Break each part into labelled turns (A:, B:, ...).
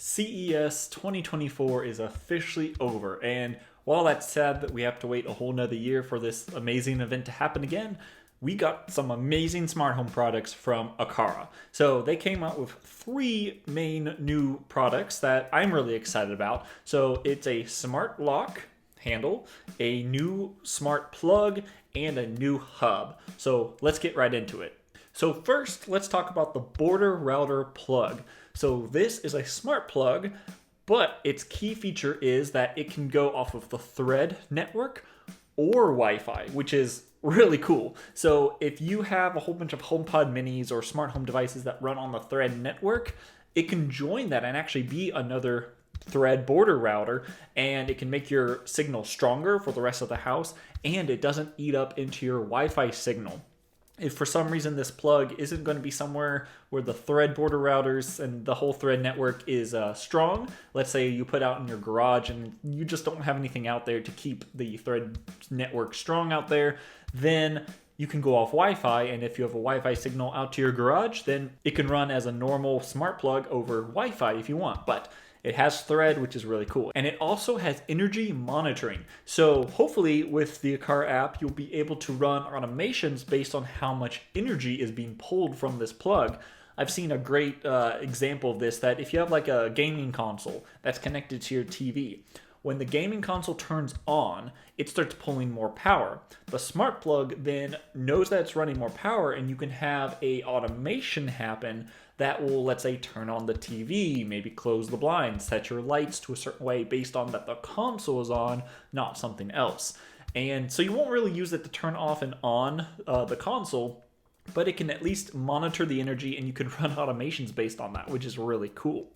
A: CES 2024 is officially over, and while that's sad that we have to wait a whole nother year for this amazing event to happen again, we got some amazing smart home products from Aqara. So they came out with three main new products that I'm really excited about. So it's a smart lock handle, a new smart plug, and a new hub. So let's get right into it. So first, let's talk about the border router plug. So this is a smart plug, but its key feature is that it can go off of the Thread network or Wi-Fi, which is really cool. So if you have a whole bunch of HomePod minis or smart home devices that run on the Thread network, it can join that and actually be another Thread border router, and it can make your signal stronger for the rest of the house, and it doesn't eat up into your Wi-Fi signal. If for some reason this plug isn't going to be somewhere where the Thread border routers and the whole Thread network is strong, let's say you put out in your garage and you just don't have anything out there to keep the Thread network strong out there, then you can go off Wi-Fi, and if you have a Wi-Fi signal out to your garage, then it can run as a normal smart plug over Wi-Fi if you want. But it has Thread, which is really cool. And it also has energy monitoring. So hopefully with the Aqara app, you'll be able to run automations based on how much energy is being pulled from this plug. I've seen a great example of this, that if you have like a gaming console that's connected to your TV, when the gaming console turns on, it starts pulling more power. The smart plug then knows that it's running more power, and you can have a automation happen that will, let's say, turn on the TV, maybe close the blinds, set your lights to a certain way based on that the console is on, not something else. And so you won't really use it to turn off and on the console, but it can at least monitor the energy, and you can run automations based on that, which is really cool.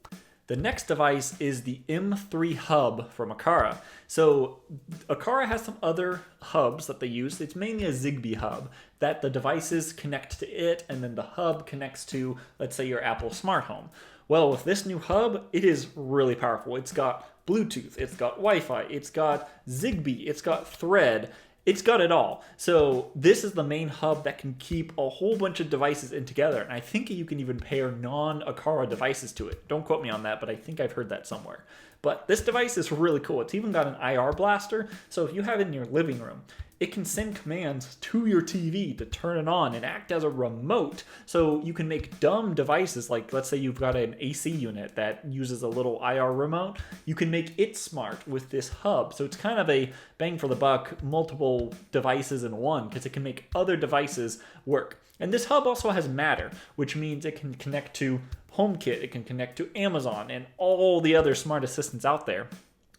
A: The next device is the M3 hub from Aqara. So Aqara has some other hubs that they use. It's mainly a Zigbee hub that the devices connect to it, and then the hub connects to, let's say, your Apple smart home. Well, with this new hub, it is really powerful. It's got Bluetooth, it's got Wi-Fi, it's got Zigbee, it's got Thread. It's got it all. So this is the main hub that can keep a whole bunch of devices in together. And I think you can even pair non-Aqara devices to it. Don't quote me on that, but I think I've heard that somewhere. But this device is really cool. It's even got an IR blaster. So if you have it in your living room, it can send commands to your TV to turn it on and act as a remote. So you can make dumb devices, like let's say you've got an AC unit that uses a little IR remote. You can make it smart with this hub. So it's kind of a bang for the buck, multiple devices in one, because it can make other devices work. And this hub also has Matter, which means it can connect to HomeKit, it can connect to Amazon and all the other smart assistants out there.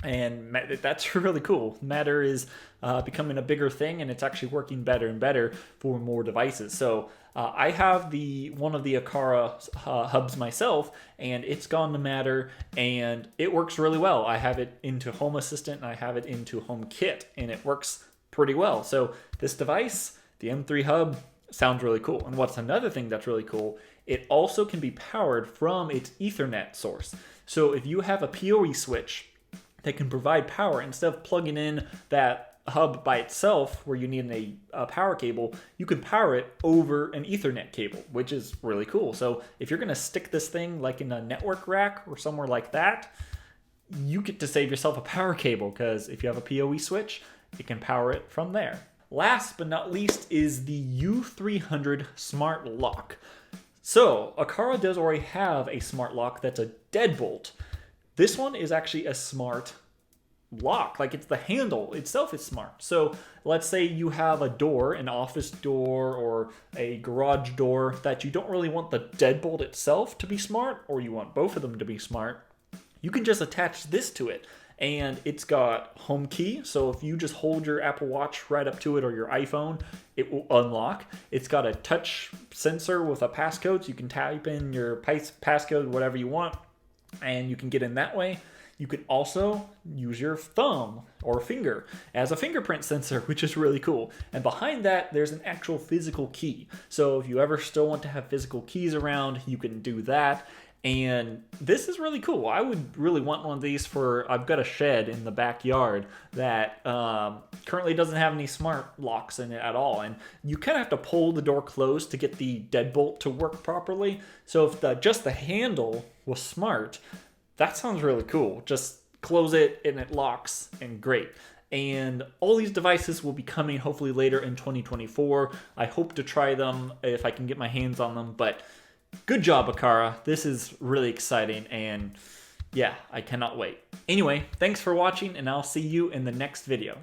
A: And that's really cool. Matter is becoming a bigger thing, and it's actually working better and better for more devices. So I have one of the Aqara hubs myself, and it's gone to Matter, and it works really well. I have it into Home Assistant, and I have it into HomeKit, and it works pretty well. So this device, the M3 hub, sounds really cool. And what's another thing that's really cool, it also can be powered from its Ethernet source. So if you have a PoE switch that can provide power, instead of plugging in that hub by itself where you need a power cable, you can power it over an Ethernet cable, which is really cool. So if you're gonna stick this thing like in a network rack or somewhere like that, you get to save yourself a power cable, because if you have a PoE switch, it can power it from there. Last but not least is the U300 smart lock. So Aqara does already have a smart lock that's a deadbolt. This one is actually a smart lock, like it's the handle itself is smart. So let's say you have a door, an office door or a garage door, that you don't really want the deadbolt itself to be smart, or you want both of them to be smart. You can just attach this to it, and it's got home key. So if you just hold your Apple Watch right up to it or your iPhone, it will unlock. It's got a touch sensor with a passcode, so you can type in your passcode, whatever you want, and you can get in that way. You can also use your thumb or finger as a fingerprint sensor, which is really cool. And behind that, there's an actual physical key. So if you ever still want to have physical keys around, you can do that. And this is really cool. I would really want one of these I've got a shed in the backyard that currently doesn't have any smart locks in it at all. And you kind of have to pull the door closed to get the deadbolt to work properly. So if just the handle was smart, That sounds really cool. Just close it and it locks, and great. And all these devices will be coming hopefully later in 2024. I hope to try them if I can get my hands on them, but good job, Aqara. This is really exciting, and yeah, I cannot wait. Anyway, thanks for watching, and I'll see you in the next video.